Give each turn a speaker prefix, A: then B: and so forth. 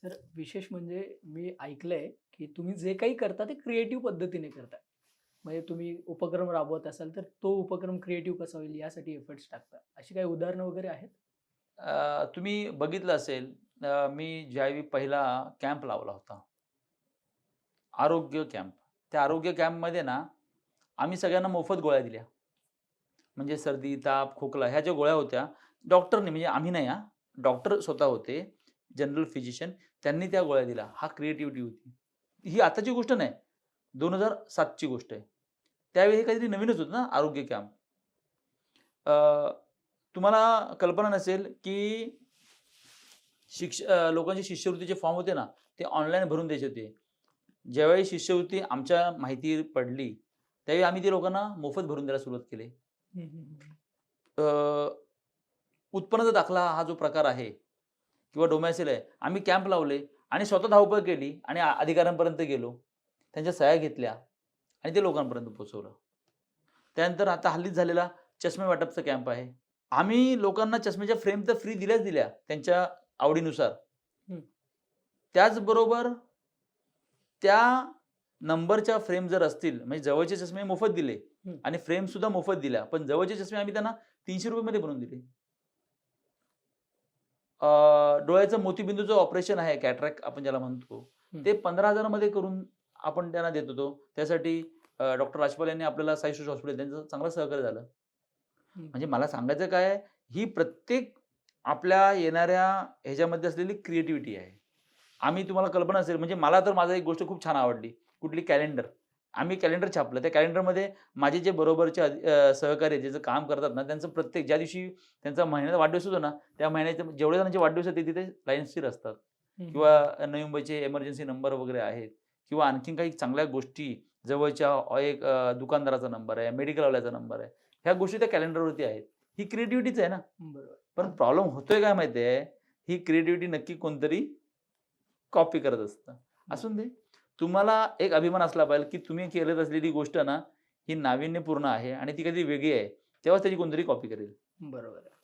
A: Sir विशेष म्हणजे मी ऐकलंय, की तुम्ही जे काही करता ते क्रिएटिव्ह पद्धतीने करता. म्हणजे तुम्ही उपक्रम राबवत असाल, तर तो उपक्रम क्रिएटिव्ह कसा होईल यासाठी एफर्ट्स टाकता. अशी काही उदाहरणं वगैरे आहेत?
B: तुम्ही बघितलं असेल मी ज्यावेळी पहिला कॅम्प लावला होता. आरोग्य कॅम्प. त्या आरोग्य कॅम्पमध्ये ना, आम्ही सगळ्यांना मोफत गोळ्या दिल्या. म्हणजे सर्दी, ताप, खोकला ह्या ज्या गोळ्या होत्या, डॉक्टरनी म्हणजे आम्ही नाही हां, डॉक्टर स्वतः होते, जनरल फिजिशियन त्यांनी त्या गोळ्या दिल्या. हा क्रिएटिव्हिटी होती. ही आताची गोष्ट नाही, 2007 ची गोष्ट आहे. त्यावेळी हे काहीतरी नवीनच होतं ना आरोग्य कॅम्प. अ, तुम्हाला कल्पना नसेल, की लोकांचे शिष्यवृत्तीचे फॉर्म होते ना, ते ऑनलाईन भरून द्यायचे होते. ज्यावेळी शिष्यवृत्ती आमच्या माहिती पडली, त्यावेळी आम्ही ते लोकांना मोफत भरून द्यायला सुरुवात केली.
A: हं, हं, हं.
B: अ, उत्पन्नाचा दाखला हा जो प्रकार आहे किंवा डोमॅसिल आहे, आम्ही कॅम्प लावले आणि स्वतः धावपळ केली आणि अधिकाऱ्यांपर्यंत गेलो. त्यांच्या सह्या घेतल्या आणि ते लोकांपर्यंत पोहोचवलं. त्यानंतर आता हल्लीच झालेला चष्मे वाटपचा कॅम्प आहे. आम्ही लोकांना चष्म्याच्या फ्रेम तर फ्री दिल्याच दिल्या त्यांच्या आवडीनुसार.
A: हं,
B: त्याचबरोबर त्या नंबरच्या फ्रेम जर असतील, म्हणजे जवळचे चष्मे मोफत दिले
A: हं.
B: आणि फ्रेमसुद्धा मोफत दिल्या. पण जवळचे चष्मे आम्ही त्यांना ₹300 मध्ये बनवून दिले. डोळ्याचं मोतीबिंदूचं ऑपरेशन आहे, कॅटरॅक्ट आपण ज्याला म्हणतो,
A: हं,
B: ते 15,000 मध्ये करून आपण त्यांना देत होतो. त्यासाठी डॉक्टर राजपाल यांनी आपल्याला साई सुश हॉस्पिटल त्यांचं चांगलं सहकार्य झालं.
A: हं.
B: म्हणजे मला सांगायचं काय आहे, ही प्रत्येक आपल्या येणाऱ्या ह्याच्यामध्ये असलेली क्रिएटिव्हिटी आहे. आम्ही तुम्हाला कल्पना असेल म्हणजे मला तर माझं एक गोष्ट खूप छान आवडली. कुठली कॅलेंडर. आम्ही कॅलेंडर छापलं. त्या कॅलेंडरमध्ये माझे जे बरोबरचे सहकारी आहेत, जे जे काम करतात ना, त्यांचं प्रत्येक ज्या दिवशी त्यांचा महिन्याचा वाढदिवस होतो ना, त्या महिन्याचे जेवढे जणांचे वाढदिवस आहेत, ते तिथे लाईनशीर असतात.
A: हं, हं, हं.
B: किंवा नवी मुंबईचे एमर्जन्सी नंबर वगैरे आहेत किंवा आणखीन काही चांगल्या गोष्टी जवळच्या एक दुकानदाराचा नंबर आहे, मेडिकलवाल्याचा नंबर आहे. ह्या गोष्टी त्या कॅलेंडरवरती आहेत. ही क्रिएटिव्हिटीच आहे ना.
A: बरोबर.
B: पण प्रॉब्लेम होतोय काय माहिती आहे? ही क्रिएटिव्हिटी नक्की कोणतरी कॉपी करत असतं.
A: बरं.
B: असून दे. तुम्हाला एक अभिमान असला पाहिजे, की तुम्ही करत असलेली गोष्ट ना, ही नाविन्यपूर्ण आहे आणि ती कधी वेगळी आहे. तेव्हाच त्याची कोणतरी कॉपी करेल.
A: बरोबर आहे.